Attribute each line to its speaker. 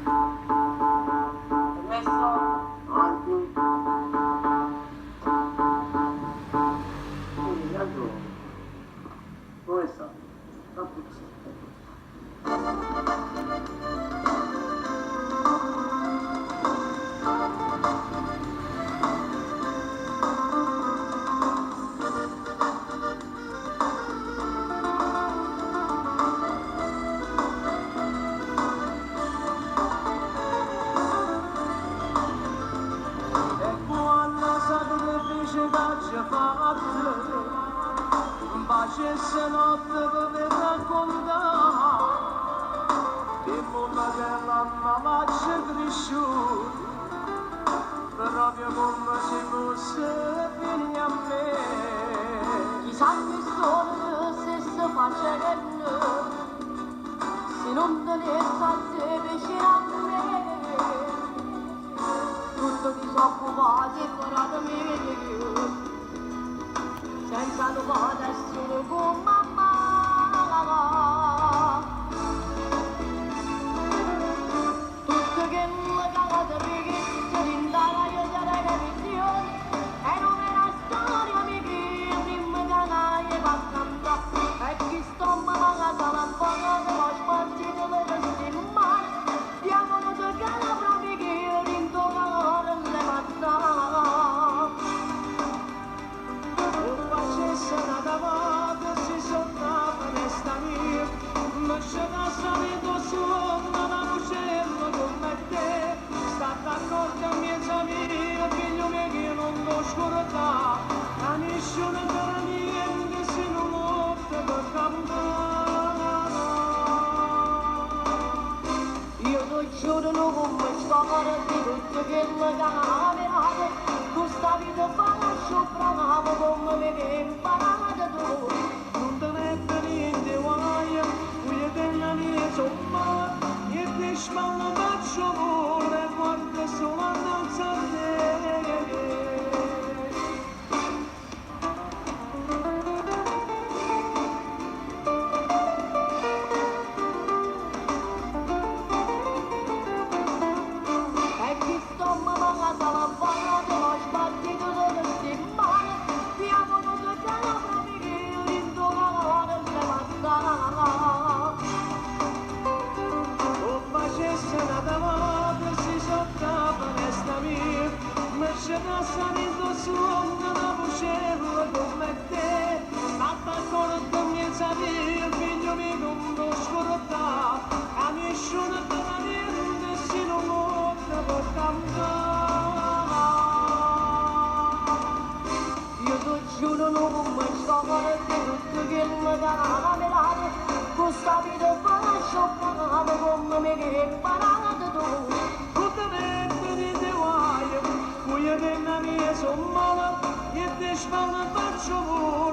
Speaker 1: Permesso? Avanti. Leandro, dove sta? Sta puzza.
Speaker 2: Facesse notte per raccontare di mamma che la mamma c'è cresciuta proprio come se fosse figlia a me.
Speaker 3: Chissà che solo se si faccia che noi, se non te ne state vicino a me, tutto disoccupato e fuori me. Senza domanda solo con mamma. Tutto che mi cagate perché si rindava io sarei la visione e non era storia mi che prima cagaie va cantare e chi sto mamma sarà pagata ma spartito le vesti in mare diavolo di calabra mi che io rintornare le mattane.
Speaker 2: Una davata si sottava nesta mia ma c'è da salito su una lucerna come te sta d'accordo a mezza mia figlio mio che non lo scorda a nessuno per niente se non lotta per cantare
Speaker 3: io lo giuro non come storia di tutto che mi camminava questa vita fa lascio bravo come me che imparava da tu.
Speaker 2: non te ne frega niente guaia qui è della mia insomma e te spalla faccio vuole guarda solo a danzare
Speaker 3: e chi sto mamma sarà pagato ma sbattito dove si male diavolo di calabra mi che io rintornare le mattane.
Speaker 2: o facesse una davata si sottava nesta mia ma c'è da salito su una lucerna come te sta d'accordo a mezza via figlio mio non lo scorda a nessuno per niente se non lotta per cantare
Speaker 3: Io ti giuro non come storia di tutto che mi camminava questa vita fa lascio bravo come me che imparava da tu.
Speaker 2: tutte mette di te guaio qui è della mia sommola e te spalla faccio vuoi